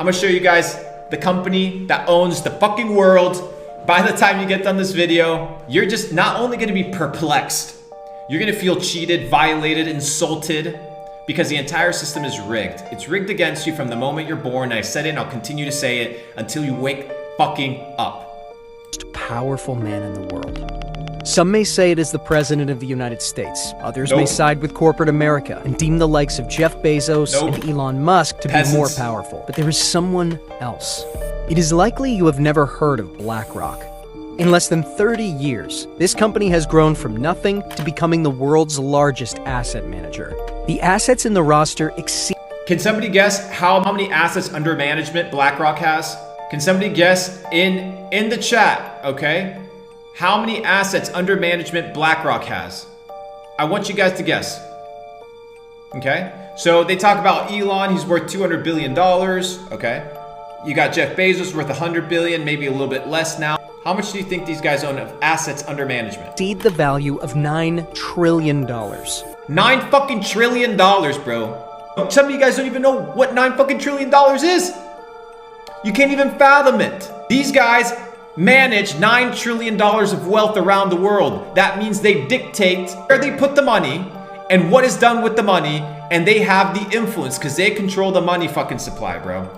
I'm gonna show you guys the company that owns the fucking world. By the time you get done this video, you're just not only gonna be perplexed, you're gonna feel cheated, violated, insulted, because the entire system is rigged. It's rigged against you from the moment you're born. I said it and I'll continue to say it until you wake fucking up. Most powerful man in the world. Some may say it is the President of the United States. Others may side with corporate America and deem the likes of Jeff Bezos and Elon Musk to be more powerful. But there is someone else. It is likely you have never heard of BlackRock. In less than 30 years, this company has grown from nothing to becoming the world's largest asset manager. The assets in the roster exceed... Can somebody guess how many assets under management BlackRock has? Can somebody guess in the chat, okay? How many assets under management BlackRock has? I want you guys to guess. Okay? So they talk about Elon, he's worth $200 billion, okay? You got Jeff Bezos worth $100 billion, maybe a little bit less now. How much do you think these guys own of assets under management? Exceed the value of $9 trillion. $9 fucking trillion, bro. Some of you guys don't even know what $9 fucking trillion is. You can't even fathom it. These guys manage $9 trillion of wealth around the world. That means they dictate where they put the money and what is done with the money, and they have the influence because they control the money fucking supply, bro.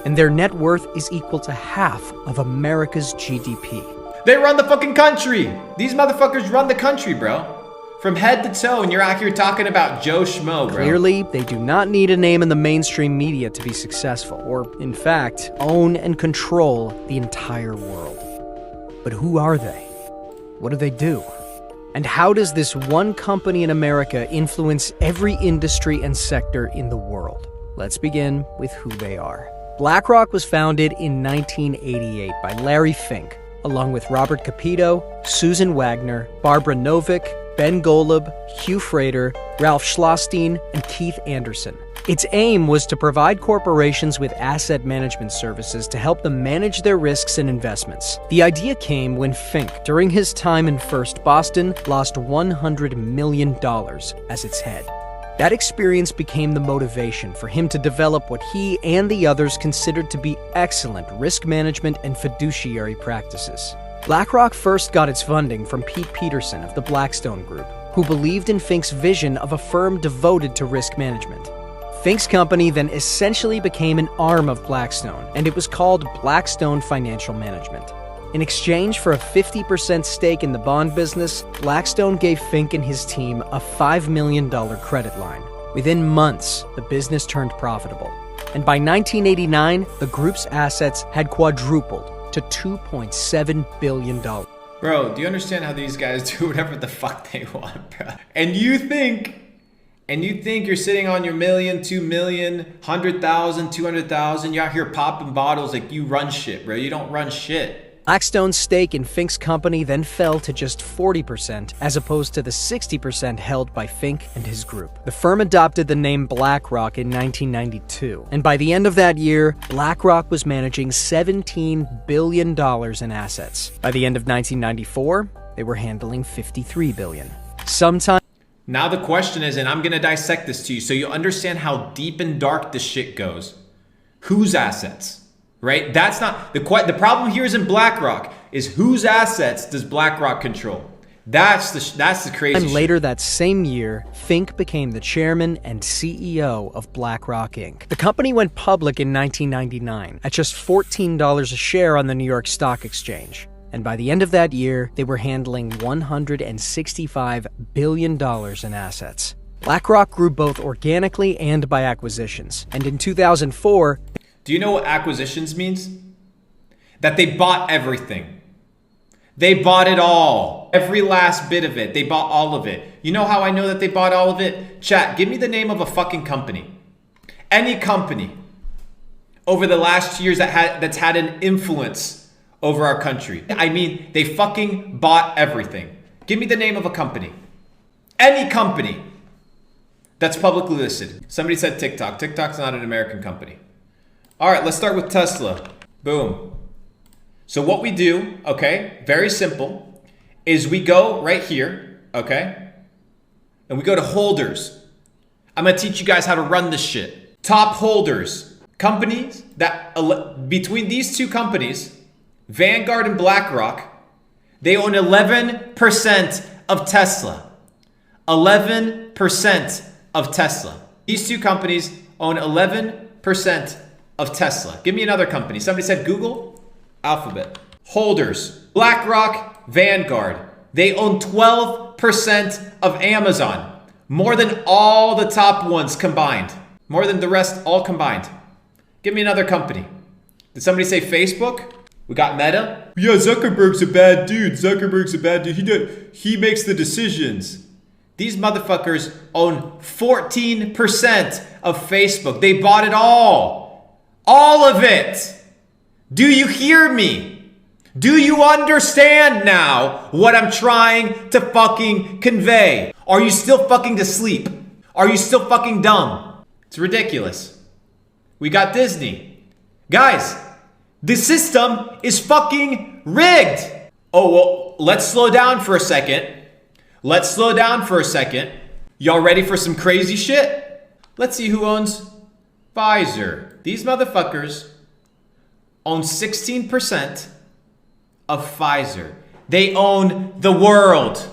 And their net worth is equal to half of America's GDP. They run the fucking country. These motherfuckers run the country, bro. From head to toe, and you're out here talking about Joe Schmo, bro. Clearly, they do not need a name in the mainstream media to be successful, or, in fact, own and control the entire world. But who are they? What do they do? And how does this one company in America influence every industry and sector in the world? Let's begin with who they are. BlackRock was founded in 1988 by Larry Fink, along with Robert Kapito, Susan Wagner, Barbara Novick, Ben Golub, Hugh Frater, Ralph Schlosstein, and Keith Anderson. Its aim was to provide corporations with asset management services to help them manage their risks and investments. The idea came when Fink, during his time in First Boston, lost $100 million as its head. That experience became the motivation for him to develop what he and the others considered to be excellent risk management and fiduciary practices. BlackRock first got its funding from Pete Peterson of the Blackstone Group, who believed in Fink's vision of a firm devoted to risk management. Fink's company then essentially became an arm of Blackstone, and it was called Blackstone Financial Management. In exchange for a 50% stake in the bond business, Blackstone gave Fink and his team a $5 million credit line. Within months, the business turned profitable. And by 1989, the group's assets had quadrupled to $2.7 billion. Bro, do you understand how these guys do whatever the fuck they want, bro? And you think you're sitting on your million, 2 million, 100,000, 200,000, you're out here popping bottles like you run shit, bro. You don't run shit. Blackstone's stake in Fink's company then fell to just 40%, as opposed to the 60% held by Fink and his group. The firm adopted the name BlackRock in 1992, and by the end of that year, BlackRock was managing $17 billion in assets. By the end of 1994, they were handling $53 billion. Now the question is, and I'm gonna dissect this to you so you understand how deep and dark this shit goes. Whose assets? Right? That's not the problem here is in BlackRock is whose assets does BlackRock control? That's the crazy And shit. Later that same year, Fink became the chairman and CEO of BlackRock Inc. The company went public in 1999 at just $14 a share on the New York Stock Exchange. And by the end of that year, they were handling $165 billion in assets. BlackRock grew both organically and by acquisitions. And in 2004, do you know what acquisitions means? That they bought everything. They bought it all. Every last bit of it. They bought all of it. You know how I know that they bought all of it? Chat, give me the name of a fucking company. Any company over the last 2 years that's had an influence over our country. I mean, they fucking bought everything. Give me the name of a company. Any company that's publicly listed. Somebody said TikTok. TikTok's not an American company. All right, let's start with Tesla. Boom. So what we do, okay, very simple, is we go right here, okay, and we go to holders. I'm gonna teach you guys how to run this shit. Top holders, Companies that, between these two companies, Vanguard and BlackRock, they own 11% of Tesla. 11% of Tesla. These two companies own 11% of Tesla. Give me another company. Somebody said Google? Alphabet. Holders. BlackRock, Vanguard. They own 12% of Amazon. More than all the top ones combined. More than the rest all combined. Give me another company. Did somebody say Facebook? We got Meta. Yeah, Zuckerberg's a bad dude. Zuckerberg's a bad dude. He makes the decisions. These motherfuckers own 14% of Facebook. They bought it all. All of it. Do you hear me? Do you understand now what I'm trying to fucking convey? Are you still fucking asleep? Are you still fucking dumb? It's ridiculous. We got Disney. Guys, the system is fucking rigged. Oh, well, let's slow down for a second. Let's slow down for a second. Y'all ready for some crazy shit? Let's see who owns Pfizer. These motherfuckers own 16% of Pfizer. They own the world.